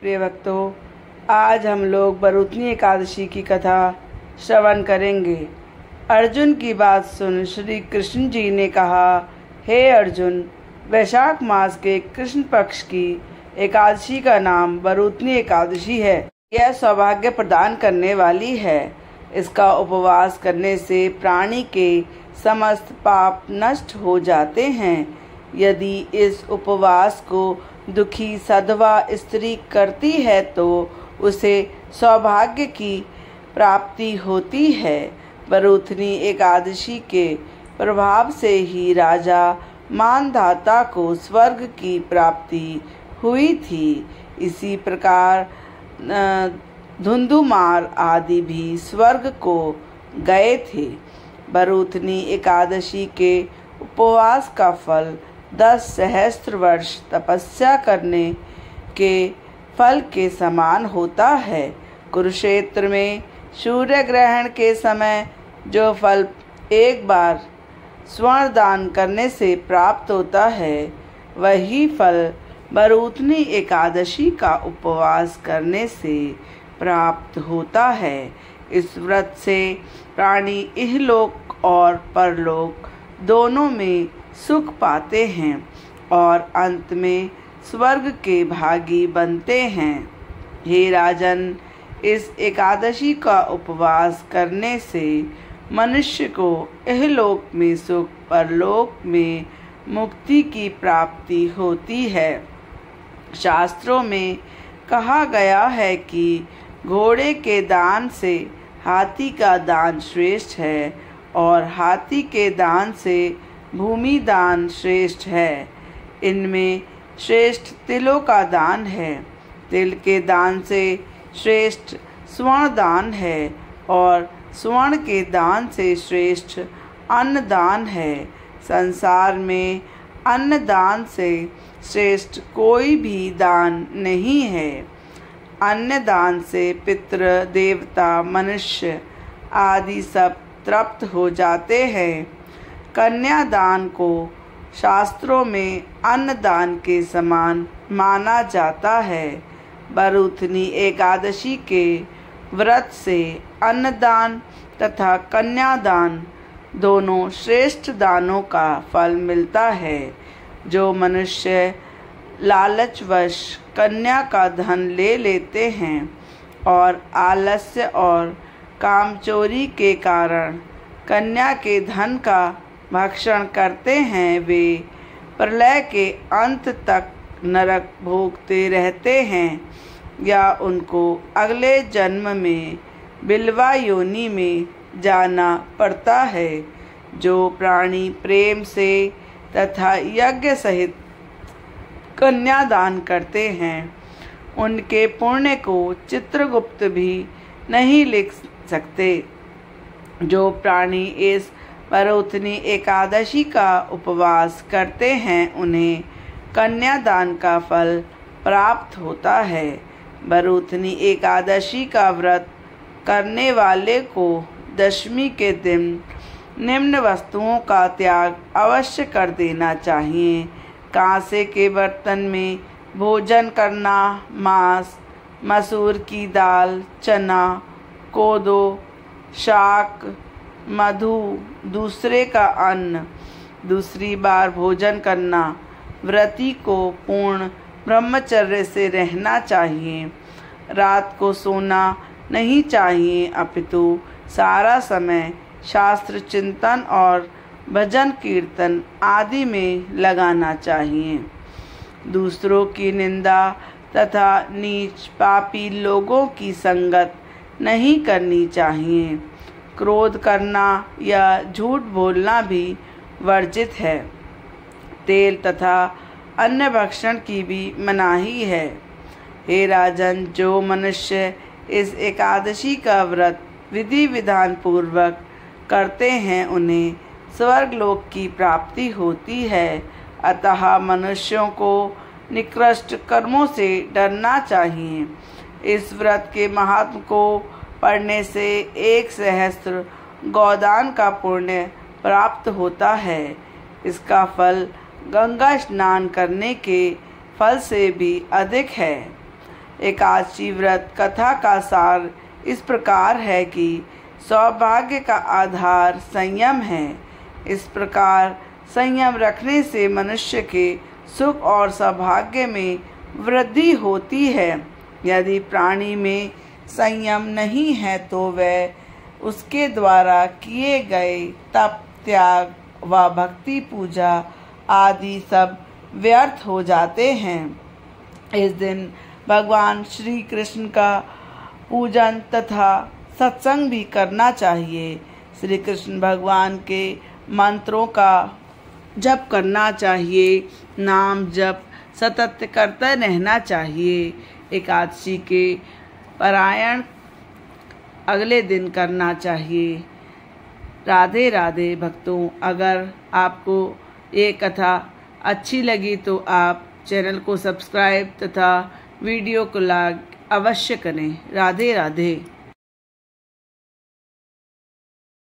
प्रिय भक्तों, आज हम लोग बरूथनी एकादशी की कथा श्रवण करेंगे। अर्जुन की बात सुन श्री कृष्ण जी ने कहा, हे अर्जुन, वैशाख मास के कृष्ण पक्ष की एकादशी का नाम बरूथनी एकादशी है। यह सौभाग्य प्रदान करने वाली है। इसका उपवास करने से प्राणी के समस्त पाप नष्ट हो जाते हैं। यदि इस उपवास को दुखी सधवा स्त्री करती है तो उसे सौभाग्य की प्राप्ति होती है। बरूथनी एकादशी के प्रभाव से ही राजा मानधाता को स्वर्ग की प्राप्ति हुई थी। इसी प्रकार धुंधुमार आदि भी स्वर्ग को गए थे। बरूथनी एकादशी के उपवास का फल 10 सहस्त्र वर्ष तपस्या करने के फल के समान होता है। कुरुक्षेत्र में सूर्य ग्रहण के समय जो फल एक बार स्वर्ण दान करने से प्राप्त होता है, वही फल बरूथनी एकादशी का उपवास करने से प्राप्त होता है। इस व्रत से प्राणी इहलोक और परलोक दोनों में सुख पाते हैं और अंत में स्वर्ग के भागी बनते हैं। हे राजन, इस एकादशी का उपवास करने से मनुष्य को इहलोक में सुख, परलोक में मुक्ति की प्राप्ति होती है। शास्त्रों में कहा गया है कि घोड़े के दान से हाथी का दान श्रेष्ठ है और हाथी के दान से भूमि दान श्रेष्ठ है। इनमें श्रेष्ठ तिलों का दान है। तिल के दान से श्रेष्ठ स्वर्ण दान है और स्वर्ण के दान से श्रेष्ठ अन्न दान है। संसार में अन्न दान से श्रेष्ठ कोई भी दान नहीं है। अन्न दान से पितृ, देवता, मनुष्य आदि सब तृप्त हो जाते हैं। कन्यादान को शास्त्रों में अन्नदान के समान माना जाता है। बरूथनी एकादशी के व्रत से अन्नदान तथा कन्यादान दोनों श्रेष्ठ दानों का फल मिलता है। जो मनुष्य लालचवश कन्या का धन ले लेते हैं और आलस्य और कामचोरी के कारण कन्या के धन का भक्षण करते हैं, वे प्रलय के अंत तक नरक भोगते रहते हैं या उनको अगले जन्म में बिलवा योनि में जाना पड़ता है। जो प्राणी प्रेम से तथा यज्ञ सहित कन्यादान करते हैं, उनके पुण्य को चित्रगुप्त भी नहीं लिख सकते। जो प्राणी इस बरूथनी एकादशी का उपवास करते हैं, उन्हें कन्यादान का फल प्राप्त होता है। बरूथनी एकादशी का व्रत करने वाले को दशमी के दिन निम्न वस्तुओं का त्याग अवश्य कर देना चाहिए। कांसे के बर्तन में भोजन करना, मांस, मसूर की दाल, चना, कोदो, शाक, मधु, दूसरे का अन्न दूसरी बार भोजन करना। व्रती को पूर्ण ब्रह्मचर्य से रहना चाहिए। रात को सोना नहीं चाहिए, अपितु सारा समय शास्त्र चिंतन और भजन कीर्तन आदि में लगाना चाहिए। दूसरों की निंदा तथा नीच पापी लोगों की संगत नहीं करनी चाहिए। क्रोध करना या झूठ बोलना भी वर्जित है। तेल तथा अन्य भक्षण की भी मनाही है। हे राजन, जो मनुष्य इस एकादशी का व्रत विधि विधान पूर्वक करते हैं, उन्हें स्वर्गलोक की प्राप्ति होती है। अतः मनुष्यों को निकृष्ट कर्मों से डरना चाहिए। इस व्रत के महात्म को पढ़ने से 1 सहस्त्र गौदान का पुण्य प्राप्त होता है। इसका फल गंगा स्नान करने के फल से भी अधिक है। एकादशी व्रत कथा का सार इस प्रकार है कि सौभाग्य का आधार संयम है। इस प्रकार संयम रखने से मनुष्य के सुख और सौभाग्य में वृद्धि होती है। यदि प्राणी में संयम नहीं है तो वह उसके द्वारा किए गए तप, त्याग व भक्ति पूजा आदि सब व्यर्थ हो जाते हैं। इस दिन भगवान श्री कृष्ण का पूजन तथा सत्संग भी करना चाहिए। श्री कृष्ण भगवान के मंत्रों का जप करना चाहिए। नाम जप सतत करते रहना चाहिए। एकादशी के पारायण अगले दिन करना चाहिए। राधे राधे भक्तों, अगर आपको ये कथा अच्छी लगी तो आप चैनल को सब्सक्राइब तथा वीडियो को लाइक अवश्य करें। राधे राधे।